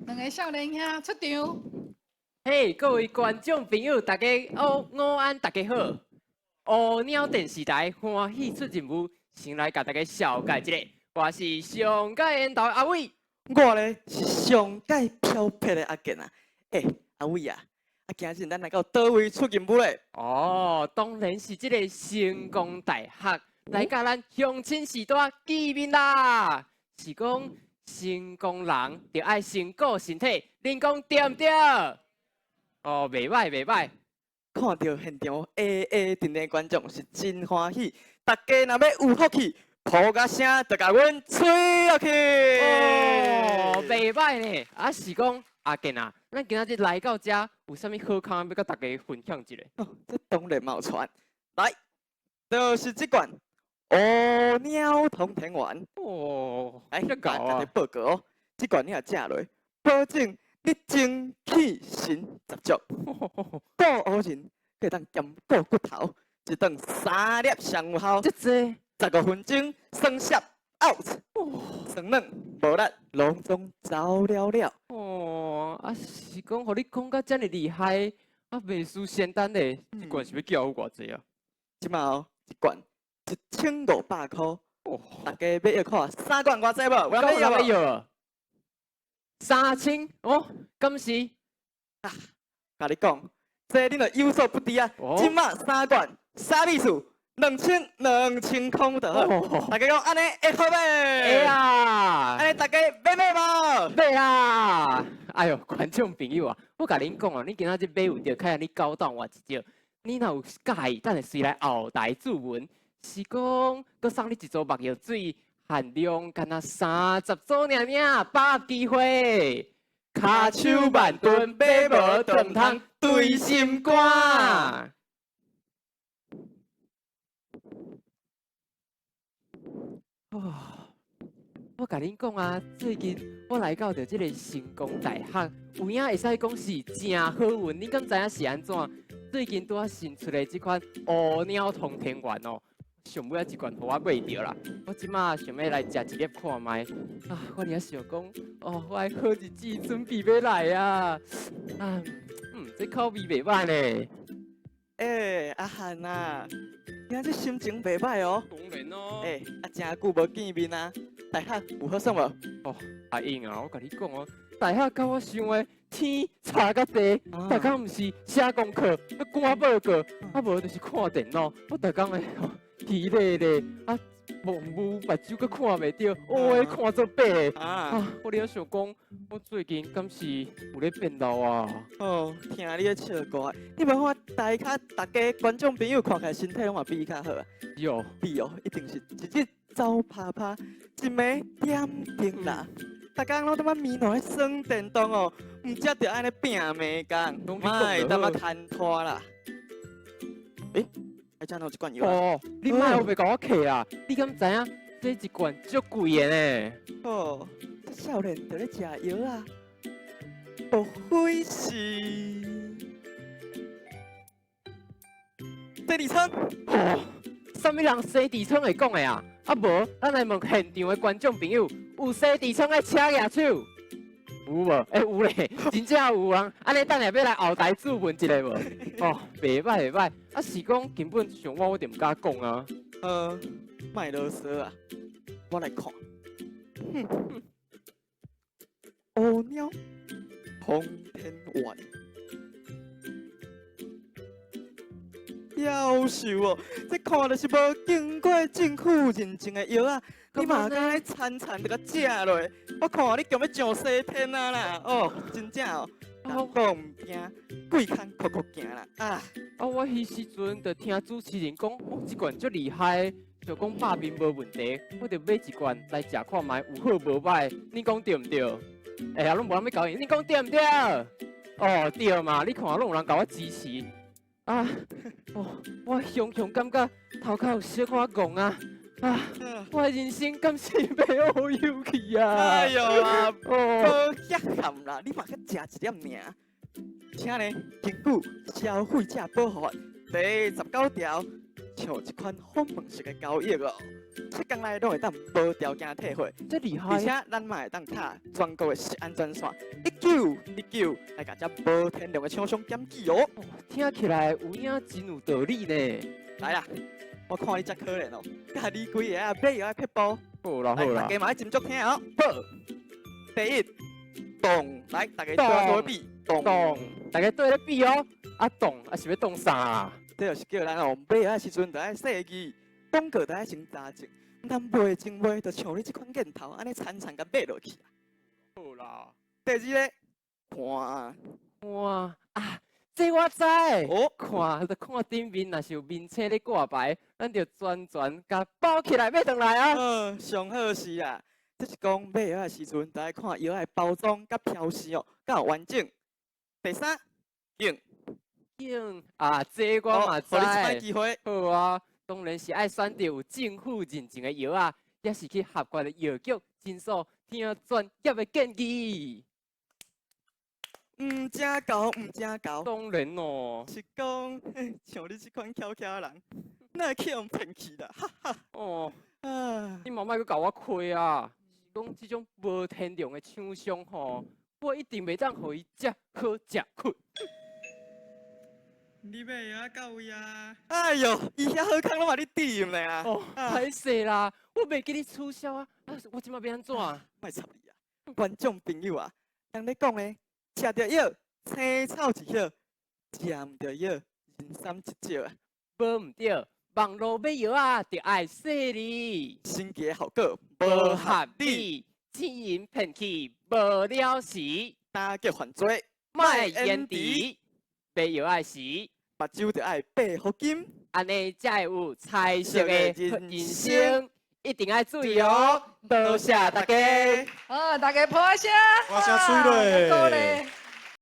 两个少年兄出场。嘿，各位观众朋友，大家午安，大家好。乌鸟电视台欢喜出任务，先来甲大家绍介一下，我是上届缘投阿伟。我咧是上届漂泊的阿健啊。阿伟啊，今日咱来到倒位出任务咧？哦，当然是这个成功大学来甲咱乡亲时代见面啦。是讲成功人就爱先顾身体，恁讲对唔对？哦，袂歹袂歹。看到现场定的观众是真欢喜，大家若要有福气，抱个声就甲阮吹落去。哦，袂歹呢。啊是讲阿健啊，咱今仔日来到遮，有啥物好康要甲大家分享一下？这当然冒传，来，就是这款乌鸟通天丸。哦，来，这搞甲你啊！报告哦，这款你若食落，保证你精气神十足。补乌人，可当兼顾骨头，一顿3粒上有效这这，15分钟酸涩 out，酸软无力，拢总走了了。哦，啊是讲，互你讲甲遮尔厉害，啊袂输仙丹的，这罐是要叫我偌济啊？即马哦，一罐1500块，哦，大家要看3罐偌济无？有人要无？要3000哦，敢是？甲你讲，这恁就有所不知啊！哦即马3罐啥秘数？2000块就好。哦，大家讲安尼会好哎未？呀！安尼大家买无？买啦！哎哟，观众朋友啊，我甲恁讲啊，你今仔日买有着，看下你高档换一招。你若有介意，等下随来后台注文，是讲佮送你一组目药水，限量干那30组尔，把握机会。骹手慢炖，买无炖汤，对心肝。哦。我甲恁讲啊，最近我来到着即个成功大学，有影会使讲是真好运。恁敢知影是安怎？最近拄啊新出的即款乌鸟通天丸哦，上尾啊一罐互我买着啦。我即马想要来食一粒看卖。啊，我伫遐想讲，哦，我的好日子准备要来啊！这口味袂歹呢。阿汉啊，今仔心情袂歹哦。当然咯。真久无见面啊，大学有好耍无？阿英啊，我甲你讲哦，大学甲我想的天差甲地，大家毋是写功课、赶报告，啊无就是看电脑，我逐工的疲累累，啊蒙雾目睭阁看袂着，黑看做白的。我咧想讲，我最近敢是有咧变老啊？听你咧笑歌，你无看大家大家观众朋友看起来身体拢嘛比伊较好啊？有，比哦，一定是一日走拍拍，一暝点灯啦。大家拢他妈面脑咧耍电动哦，毋则着安尼拼暝工，卖他妈牵拖啦。遮有一罐药啊！哦，你莫后袂甲我客啊！你敢知影这一罐足贵的呢？这少年着咧食药啊，莫非是第二层？啥物人洗地窗会讲的啊？啊无，咱来问现场的观众朋友，有洗地窗的请举手？有无？有咧，真正有人。安尼等下要来后台质问一下无？袂歹袂歹。啊是讲根本像我就毋敢讲啊。卖啰嗦啊！我来看。乌鸟通天丸，夭寿哦！这看就是无经过政府认证的药啊！你嘛敢咧餐餐就甲食落？我看你强要上西天啊啦！真正哦，人讲毋惊，贵空酷酷行啦！我迄时阵就听主持人讲，这罐足厉害，就讲百面无问题，我就买一罐来食看卖，有好无歹。你讲对毋对？拢无人要搞伊，你讲对毋对？对嘛，你看拢有人甲我支持。我雄感觉头壳有小可戆啊！我的人生敢是要好有去啊！哎呦啊，无遐含啦，你嘛较食一粒尔。请呢，根据消费者保护法第19条，像这款访问式的交易哦，7天内拢会当无条件退货，这厉害而且咱嘛会当卡全国的食安专线1919来甲这无天良的厂商检举哦。听起来有影真有道理呢。来啦，我看你遮可怜哦，甲你几个啊买药的撇步，好啦好啦来大，家嘛要斟酌听哦。好，第一，动，来大家做做比动。懂，大家对咧比哦。啊懂，啊是要懂啥啊？这就是叫咱哦买药的时阵，就爱细记，广告就爱先查证，毋通买前买就像你这款镜头安尼惨惨甲买落去。好啦，第二个，看哇啊，这我知。哦，看顶面，若是有面册咧挂牌，咱就全甲包起来买转来啊。上好是啊，这是讲买药的时阵，就爱看药的包装甲标示哦，甲有完整。第三，用啊，这我嘛知。互你一摆机会。好啊，当然是爱选择有政府认证的药啊，也是去合格的药局诊所听专业的建议。正高，唔正高，当然哦。是讲像你这款翘翘的人，哪会去用骗去啦？哈哈。哦，啊，你嘛莫去甲我亏啊！是讲这种无天良的厂商吼，我一定袂当互伊食好食亏。你买药到位啊？哎哟，伊遐好康拢话你掂咧啊！哦，歹势啦，我袂记你促销啊！啊，我即马要安怎？莫插你啊！观众朋友啊，人咧讲咧，食着药，青草一叶；食毋着药，人参一石啊！无毋对，网络买药啊，着爱说你，升级的效果无合理，钱银骗去无了时，打击犯罪，莫言迟，买药爱时，目睭着爱白福金，安尼才会有彩色的人生，一定爱注意哦！多谢大家。大家抱一声，哇，声水嘞够咧。